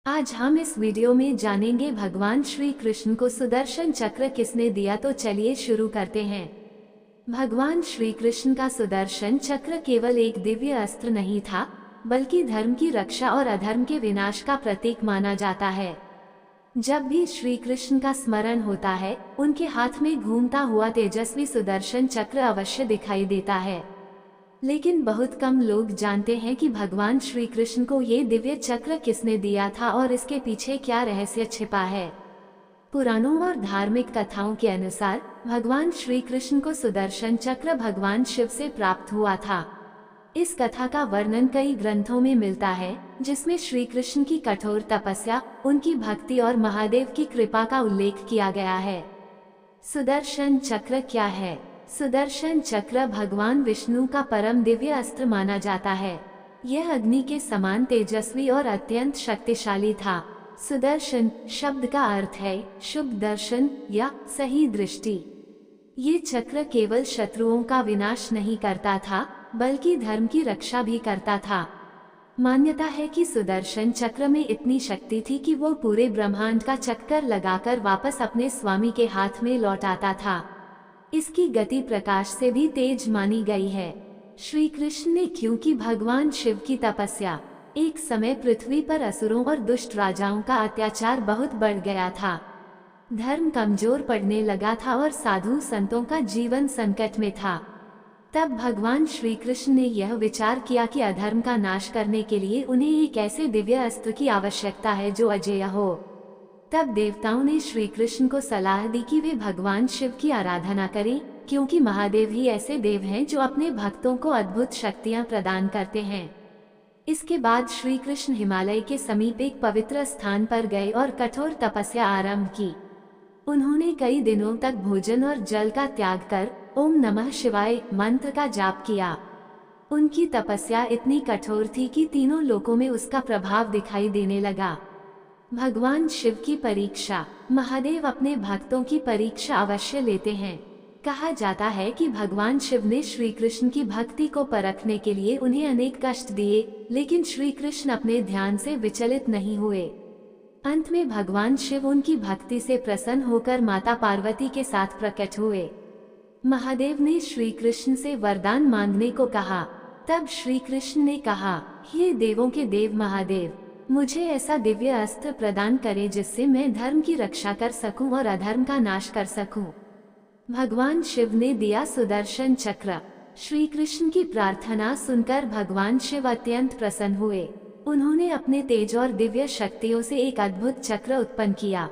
आज हम इस वीडियो में जानेंगे भगवान श्री कृष्ण को सुदर्शन चक्र किसने दिया। तो चलिए शुरू करते हैं। भगवान श्री कृष्ण का सुदर्शन चक्र केवल एक दिव्य अस्त्र नहीं था, बल्कि धर्म की रक्षा और अधर्म के विनाश का प्रतीक माना जाता है। जब भी श्री कृष्ण का स्मरण होता है, उनके हाथ में घूमता हुआ तेजस्वी सुदर्शन चक्र अवश्य दिखाई देता है। लेकिन बहुत कम लोग जानते हैं कि भगवान श्री कृष्ण को ये दिव्य चक्र किसने दिया था और इसके पीछे क्या रहस्य छिपा है। पुराणों और धार्मिक कथाओं के अनुसार भगवान श्री कृष्ण को सुदर्शन चक्र भगवान शिव से प्राप्त हुआ था। इस कथा का वर्णन कई ग्रंथों में मिलता है, जिसमें श्री कृष्ण की कठोर तपस्या, उनकी भक्ति और महादेव की कृपा का उल्लेख किया गया है। सुदर्शन चक्र क्या है? सुदर्शन चक्र भगवान विष्णु का परम दिव्य अस्त्र माना जाता है। यह अग्नि के समान तेजस्वी और अत्यंत शक्तिशाली था। सुदर्शन शब्द का अर्थ है शुभ दर्शन या सही दृष्टि। ये चक्र केवल शत्रुओं का विनाश नहीं करता था, बल्कि धर्म की रक्षा भी करता था। मान्यता है कि सुदर्शन चक्र में इतनी शक्ति थी कि वो पूरे ब्रह्मांड का चक्कर लगाकर वापस अपने स्वामी के हाथ में लौट आता था। इसकी गति प्रकाश से भी तेज मानी गई है। श्री कृष्ण ने, क्योंकि भगवान शिव की तपस्या, एक समय पृथ्वी पर असुरों और दुष्ट राजाओं का अत्याचार बहुत बढ़ गया था। धर्म कमजोर पड़ने लगा था और साधु संतों का जीवन संकट में था। तब भगवान श्री कृष्ण ने यह विचार किया कि अधर्म का नाश करने के लिए उन्हें एक ऐसे दिव्य अस्त्र की आवश्यकता है जो अजेय हो। तब देवताओं ने श्री कृष्ण को सलाह दी कि वे भगवान शिव की आराधना करें, क्योंकि महादेव ही ऐसे देव हैं जो अपने भक्तों को अद्भुत शक्तियां प्रदान करते हैं। इसके बाद श्री कृष्ण हिमालय के समीप एक पवित्र स्थान पर गए और कठोर तपस्या आरंभ की। उन्होंने कई दिनों तक भोजन और जल का त्याग कर ओम नमः शिवाय मंत्र का जाप किया। उनकी तपस्या इतनी कठोर थी कि तीनों लोकों में उसका प्रभाव दिखाई देने लगा। भगवान शिव की परीक्षा। महादेव अपने भक्तों की परीक्षा अवश्य लेते हैं। कहा जाता है कि भगवान शिव ने श्री कृष्ण की भक्ति को परखने के लिए उन्हें अनेक कष्ट दिए, लेकिन श्री कृष्ण अपने ध्यान से विचलित नहीं हुए। अंत में भगवान शिव उनकी भक्ति से प्रसन्न होकर माता पार्वती के साथ प्रकट हुए। महादेव ने श्री कृष्ण से वरदान मांगने को कहा। तब श्री कृष्ण ने कहा, हे देवों के देव महादेव, मुझे ऐसा दिव्य अस्त्र प्रदान करे जिससे मैं धर्म की रक्षा कर सकूं और अधर्म का नाश कर सकूं। भगवान शिव ने दिया सुदर्शन चक्र। श्री कृष्ण की प्रार्थना सुनकर भगवान शिव अत्यंत प्रसन्न हुए। उन्होंने अपने तेज और दिव्य शक्तियों से एक अद्भुत चक्र उत्पन्न किया।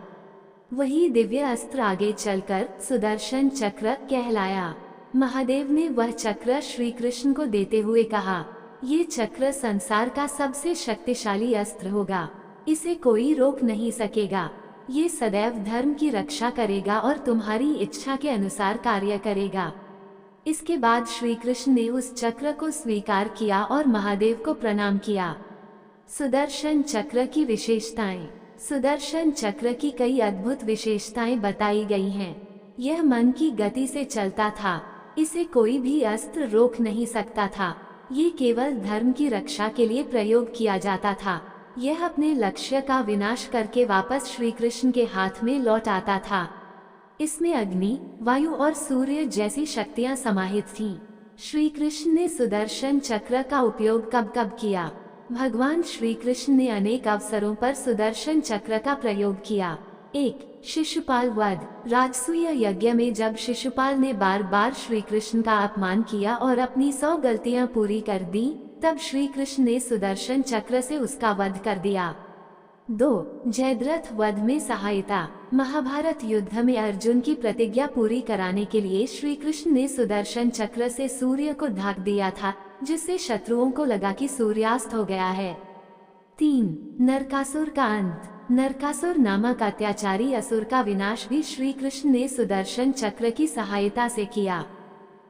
वही दिव्य अस्त्र आगे चलकर सुदर्शन चक्र कहलाया। महादेव ने वह चक्र श्री कृष्ण को देते हुए कहा, ये चक्र संसार का सबसे शक्तिशाली अस्त्र होगा। इसे कोई रोक नहीं सकेगा। ये सदैव धर्म की रक्षा करेगा और तुम्हारी इच्छा के अनुसार कार्य करेगा। इसके बाद श्री कृष्ण ने उस चक्र को स्वीकार किया और महादेव को प्रणाम किया। सुदर्शन चक्र की विशेषताएं। सुदर्शन चक्र की कई अद्भुत विशेषताएं बताई गई हैं। यह मन की गति से चलता था। इसे कोई भी अस्त्र रोक नहीं सकता था। ये केवल धर्म की रक्षा के लिए प्रयोग किया जाता था। यह अपने लक्ष्य का विनाश करके वापस श्री कृष्ण के हाथ में लौट आता था। इसमें अग्नि, वायु और सूर्य जैसी शक्तियां समाहित थीं। श्री कृष्ण ने सुदर्शन चक्र का उपयोग कब कब किया? भगवान श्री कृष्ण ने अनेक अवसरों पर सुदर्शन चक्र का प्रयोग किया। 1. शिशुपाल वध। राजसूय यज्ञ में जब शिशुपाल ने बार बार श्री कृष्ण का अपमान किया और अपनी 100 गलतियां पूरी कर दी, तब श्री कृष्ण ने सुदर्शन चक्र से उसका वध कर दिया। 2. जयद्रथ वध में सहायता। महाभारत युद्ध में अर्जुन की प्रतिज्ञा पूरी कराने के लिए श्री कृष्ण ने सुदर्शन चक्र से सूर्य को ढक दिया था, जिससे शत्रुओं को लगा कि सूर्यास्त हो गया है। 3. नरकासुर का अंत। नरकासुर नामक अत्याचारी असुर का विनाश भी श्री कृष्ण ने सुदर्शन चक्र की सहायता से किया।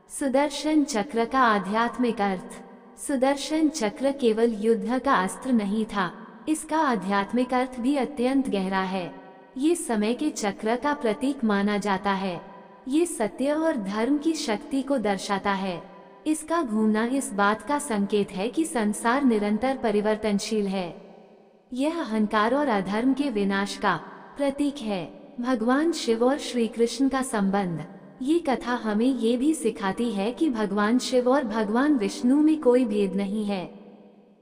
सुदर्शन चक्र का आध्यात्मिक अर्थ। सुदर्शन चक्र केवल युद्ध का अस्त्र नहीं था, इसका आध्यात्मिक अर्थ भी अत्यंत गहरा है। ये समय के चक्र का प्रतीक माना जाता है। ये सत्य और धर्म की शक्ति को दर्शाता है। इसका घूमना इस बात का संकेत है कि संसार निरंतर परिवर्तनशील है। यह अहंकार और अधर्म के विनाश का प्रतीक है। भगवान शिव और श्री कृष्ण का संबंध। ये कथा हमें ये भी सिखाती है कि भगवान शिव और भगवान विष्णु में कोई भेद नहीं है।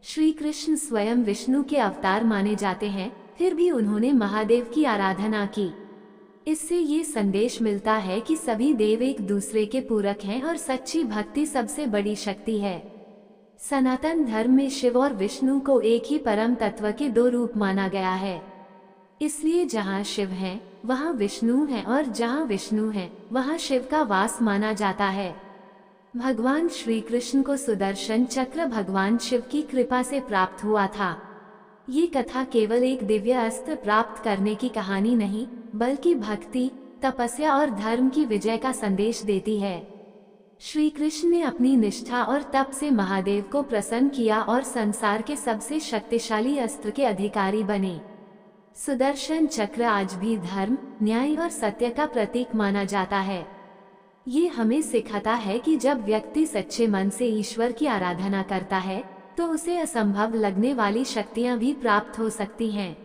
श्री कृष्ण स्वयं विष्णु के अवतार माने जाते हैं, फिर भी उन्होंने महादेव की आराधना की। इससे ये संदेश मिलता है कि सभी देव एक दूसरे के पूरक हैं और सच्ची भक्ति सबसे बड़ी शक्ति है। सनातन धर्म में शिव और विष्णु को एक ही परम तत्व के दो रूप माना गया है। इसलिए जहाँ शिव है वहाँ विष्णु है, और जहाँ विष्णु है वहाँ शिव का वास माना जाता है। भगवान श्री कृष्ण को सुदर्शन चक्र भगवान शिव की कृपा से प्राप्त हुआ था। ये कथा केवल एक दिव्य अस्त्र प्राप्त करने की कहानी नहीं, बल्कि भक्ति, तपस्या और धर्म की विजय का संदेश देती है। श्री कृष्ण ने अपनी निष्ठा और तप से महादेव को प्रसन्न किया और संसार के सबसे शक्तिशाली अस्त्र के अधिकारी बने। सुदर्शन चक्र आज भी धर्म, न्याय और सत्य का प्रतीक माना जाता है। ये हमें सिखाता है कि जब व्यक्ति सच्चे मन से ईश्वर की आराधना करता है तो उसे असंभव लगने वाली शक्तियां भी प्राप्त हो सकती हैं।